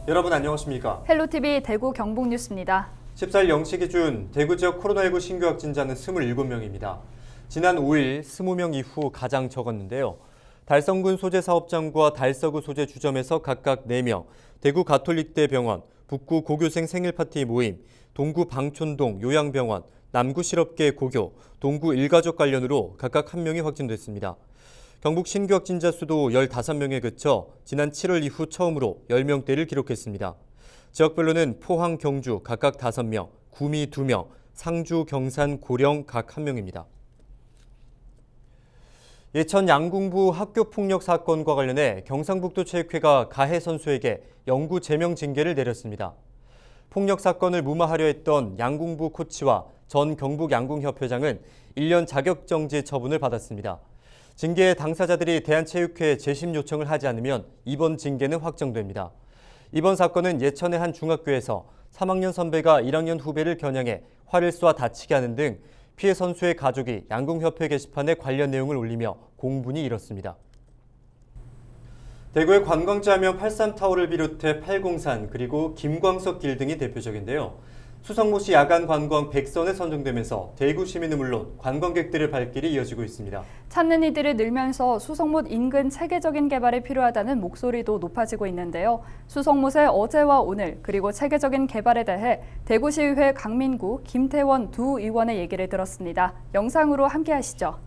여러분 안녕하십니까? 헬로티비 대구 경북 뉴스입니다. 14일 0시 기준 대구 지역 코로나19 신규 확진자는 27명입니다. 지난 5일 20명 이후 가장 적었는데요. 달성군 소재 사업장과 달서구 소재 주점에서 각각 4명, 대구 가톨릭대 병원, 북구 고교생 생일 파티 모임, 동구 방촌동 요양병원, 남구 실업계 고교, 동구 일가족 관련으로 각각 1명이 확진됐습니다. 경북 신규 확진자 수도 15명에 그쳐 지난 7월 이후 처음으로 10명대를 기록했습니다. 지역별로는 포항, 경주 각각 5명, 구미 2명, 상주, 경산, 고령 각 1명입니다. 예천 양궁부 학교폭력 사건과 관련해 경상북도 체육회가 가해 선수에게 영구 제명 징계를 내렸습니다. 폭력 사건을 무마하려 했던 양궁부 코치와 전 경북양궁협회장은 1년 자격정지 처분을 받았습니다. 징계 당사자들이 대한체육회에 재심 요청을 하지 않으면 이번 징계는 확정됩니다. 이번 사건은 예천의 한 중학교에서 3학년 선배가 1학년 후배를 겨냥해 활을 쏘아 다치게 하는 등 피해 선수의 가족이 양궁협회 게시판에 관련 내용을 올리며 공분이 일었습니다. 대구의 관광지 하면 83타워를 비롯해 팔공산 그리고 김광석 길 등이 대표적인데요. 수성못이 야간 관광 100선에 선정되면서 대구 시민은 물론 관광객들의 발길이 이어지고 있습니다. 찾는 이들이 늘면서 수성못 인근 체계적인 개발이 필요하다는 목소리도 높아지고 있는데요. 수성못의 어제와 오늘 그리고 체계적인 개발에 대해 대구시의회 강민구, 김태원 두 의원의 얘기를 들었습니다. 영상으로 함께 하시죠.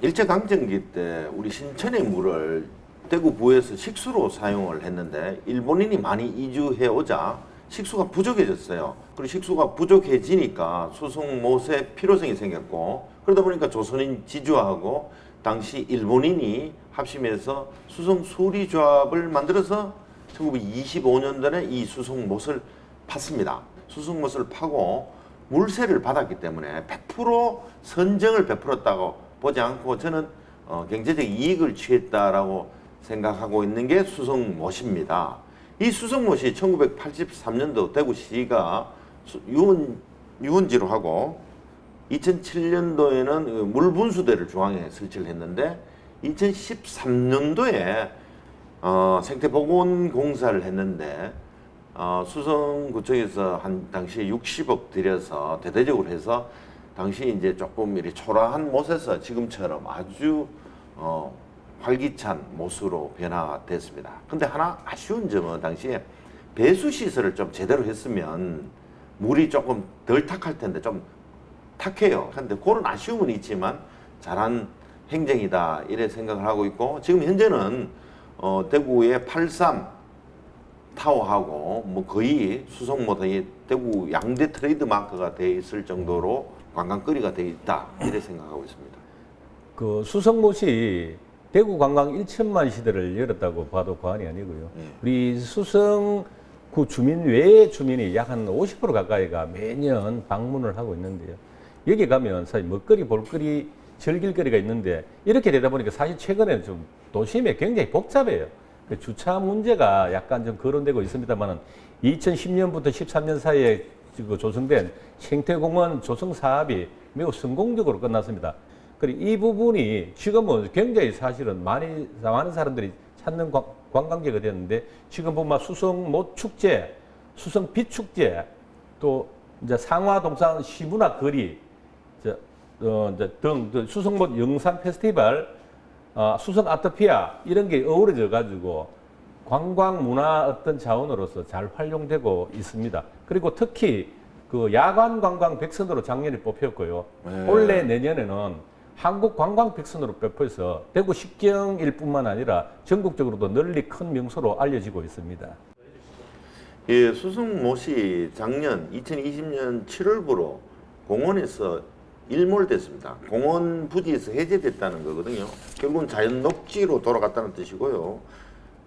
일제강점기 때 우리 신천의 물을 대구 부에서 식수로 사용을 했는데 일본인이 많이 이주해 오자 식수가 부족해졌어요. 그리고 식수가 부족해지니까 수성못의 필요성이 생겼고 그러다 보니까 조선인 지주하고 당시 일본인이 합심해서 수성수리조합을 만들어서 1925년도에 이 수성못을 팠습니다. 수성못을 파고 물세를 받았기 때문에 100% 선정을 베풀었다고 보지 않고 저는 경제적 이익을 취했다라고 생각하고 있는 게 수성못입니다. 이 수성못이 1983년도 대구시가 유원지로 하고 2007년도에는 물분수대를 중앙에 설치를 했는데 2013년도에 생태보건공사를 했는데 수성구청에서 한 당시 60억 들여서 대대적으로 해서 당시 이제 조금 이렇게 초라한 못에서 지금처럼 아주 활기찬 못으로 변화됐습니다. 근데 하나 아쉬운 점은 당시에 배수 시설을 좀 제대로 했으면 물이 조금 덜 탁할 텐데 좀 탁해요. 근데 그런 아쉬움은 있지만 잘한 행정이다 이래 생각을 하고 있고 지금 현재는 대구의 83 타워하고 뭐 거의 수성못의 대구 양대 트레이드 마크가 돼 있을 정도로 관광거리가 돼 있다 이래 생각하고 있습니다. 그 수성못이 대구 관광 1천만 시대를 열었다고 봐도 과언이 아니고요. 우리 수성구 주민 외의 주민이 약 한 50% 가까이가 매년 방문을 하고 있는데요. 여기 가면 사실 먹거리, 볼거리, 즐길거리가 있는데 이렇게 되다 보니까 사실 최근에는 좀 도심에 굉장히 복잡해요. 주차 문제가 약간 좀 거론되고 있습니다만은 2010년부터 13년 사이에 조성된 생태공원 조성 사업이 매우 성공적으로 끝났습니다. 그리고 이 부분이 지금은 굉장히 사실은 많은 사람들이 찾는 관광지가 되었는데 지금 보면 수성못 축제, 수성 빛축제, 또 이제 상화동산 시문화 거리 등 수성못 영상 페스티벌, 수성 아트피아 이런 게 어우러져 가지고 관광 문화 어떤 자원으로서 잘 활용되고 있습니다. 그리고 특히 그 야간 관광 백선으로 작년에 뽑혔고요. 올해 내년에는 한국 관광 백선으로 뽑혀서 대구 식경일 뿐만 아니라 전국적으로도 널리 큰 명소로 알려지고 있습니다. 예, 수성못이 작년 2020년 7월부로 공원에서 일몰됐습니다. 공원 부지에서 해제됐다는 거거든요. 결국은 자연 녹지로 돌아갔다는 뜻이고요.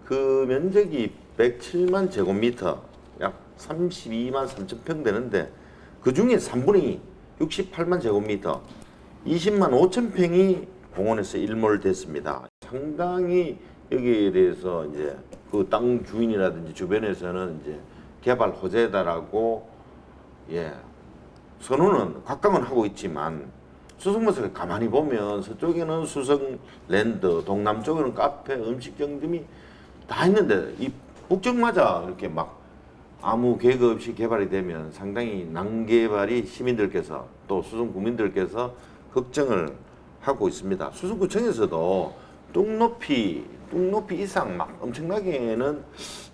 그 면적이 107만 제곱미터, 약 32만 3천 평 되는데 그 중에 3분의 2, 68만 제곱미터, 20만 5천 평이 공원에서 일몰됐습니다. 상당히 여기에 대해서 이제 그 땅 주인이라든지 주변에서는 이제 개발 호재다라고 선언은 각광은 하고 있지만 수성못을 가만히 보면 서쪽에는 수성랜드, 동남쪽에는 카페, 음식점 등이 다 있는데 이 걱정마저 이렇게 막 아무 계획 없이 개발이 되면 상당히 난개발이 시민들께서 또 수성 구민들께서 걱정을 하고 있습니다. 수성구청에서도 뚝높이 이상 막 엄청나게는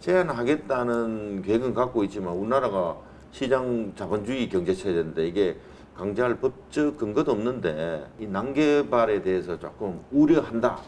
제한하겠다는 계획은 갖고 있지만 우리나라가 시장 자본주의 경제 체제인데 이게 강제할 법적 근거도 없는데 이 난개발에 대해서 조금 우려한다.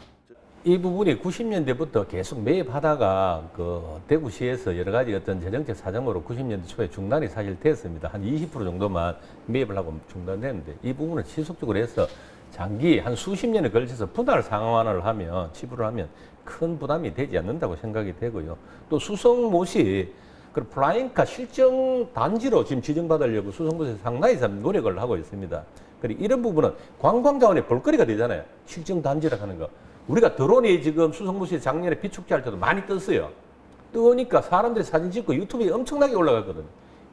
이 부분이 90년대부터 계속 매입하다가 그 대구시에서 여러 가지 어떤 재정책 사정으로 90년대 초에 중단이 사실 됐습니다. 한 20% 정도만 매입을 하고 중단됐는데 이 부분을 지속적으로 해서 장기 한 수십 년에 걸쳐서 분할 상환을 하면 지불을 하면 큰 부담이 되지 않는다고 생각이 되고요. 또 수성못이 그 플라잉카 실정 단지로 지금 지정받으려고 수성못에서 상당히 노력을 하고 있습니다. 그리고 이런 부분은 관광 자원의 볼거리가 되잖아요. 실정 단지라 하는 거. 우리가 드론이 지금 수성못이 작년에 비축제할 때도 많이 떴어요. 뜨니까 사람들이 사진 찍고 유튜브에 엄청나게 올라갔거든요.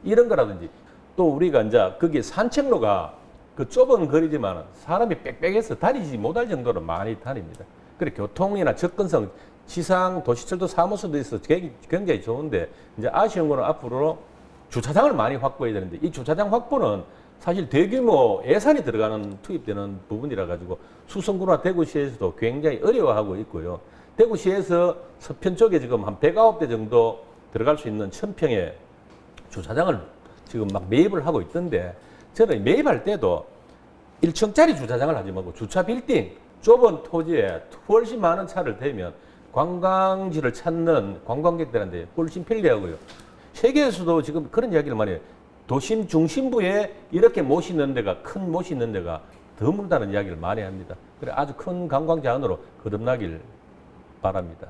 이런 거라든지 또 우리가 이제 거기 산책로가 그 좁은 거리지만 사람이 빽빽해서 다니지 못할 정도로 많이 다닙니다. 그리고 교통이나 접근성, 지상 도시철도 사무소도 있어서 굉장히 좋은데 이제 아쉬운 거는 앞으로 주차장을 많이 확보해야 되는데 이 주차장 확보는 사실 대규모 예산이 들어가는 투입되는 부분이라 가지고 수성구나 대구시에서도 굉장히 어려워하고 있고요. 대구시에서 서편 쪽에 지금 한 109대 정도 들어갈 수 있는 1000평의 주차장을 지금 막 매입을 하고 있던데 저는 매입할 때도 1층짜리 주차장을 하지 말고 주차 빌딩 좁은 토지에 훨씬 많은 차를 대면 관광지를 찾는 관광객들한테 훨씬 편리하고요. 세계에서도 지금 그런 이야기를 많이 해요. 도심 중심부에 이렇게 못이 있는 데가 큰 못이 있는 데가 드물다는 이야기를 많이 합니다. 그래 아주 큰 관광 자원으로 거듭나길 바랍니다.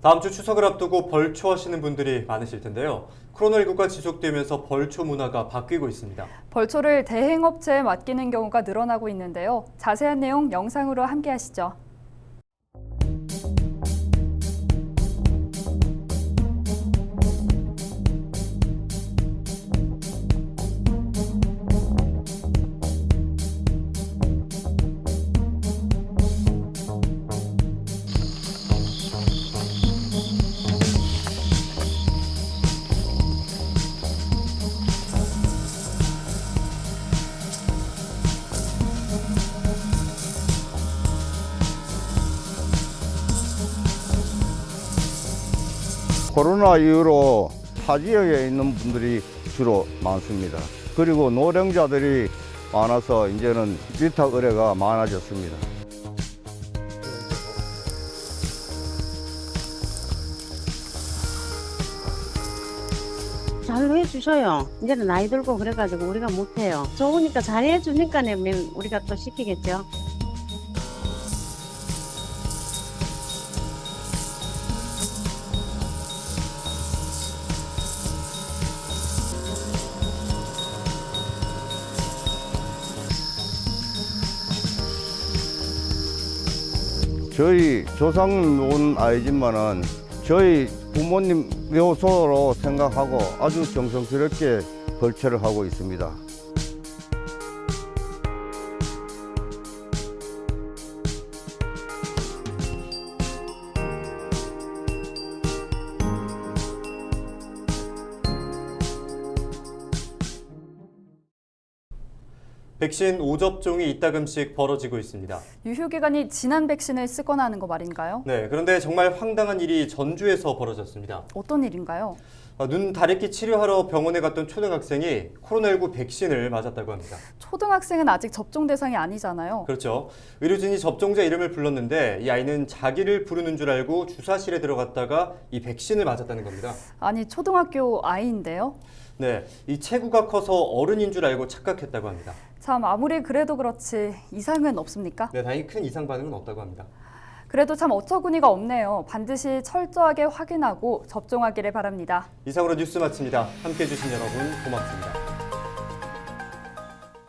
다음 주 추석을 앞두고 벌초하시는 분들이 많으실 텐데요. 코로나19가 지속되면서 벌초 문화가 바뀌고 있습니다. 벌초를 대행업체에 맡기는 경우가 늘어나고 있는데요. 자세한 내용 영상으로 함께 하시죠. 코로나 이후로 타 지역에 있는 분들이 주로 많습니다. 그리고 노령자들이 많아서 이제는 위탁 의뢰가 많아졌습니다. 잘 해주셔요. 이제는 나이 들고 그래가지고 우리가 못해요. 좋으니까 잘 해주니까 우리가 또 시키겠죠. 저희 조상은 아니지만은 저희 부모님 묘소로 생각하고 아주 정성스럽게 벌초를 하고 있습니다. 백신 5접종이 이따금씩 벌어지고 있습니다. 유효기간이 지난 백신을 쓰거나 하는 거 말인가요? 네, 그런데 정말 황당한 일이 전주에서 벌어졌습니다. 어떤 일인가요? 눈 다래끼 치료하러 병원에 갔던 초등학생이 코로나19 백신을 맞았다고 합니다. 초등학생은 아직 접종 대상이 아니잖아요. 그렇죠. 의료진이 접종자 이름을 불렀는데 이 아이는 자기를 부르는 줄 알고 주사실에 들어갔다가 이 백신을 맞았다는 겁니다. 아니, 초등학교 아이인데요? 네, 이 체구가 커서 어른인 줄 알고 착각했다고 합니다. 참, 아무리 그래도 그렇지 이상은 없습니까? 네, 다행히 큰 이상 반응은 없다고 합니다. 그래도 참 어처구니가 없네요. 반드시 철저하게 확인하고 접종하기를 바랍니다. 이상으로 뉴스 마칩니다. 함께해 주신 여러분 고맙습니다.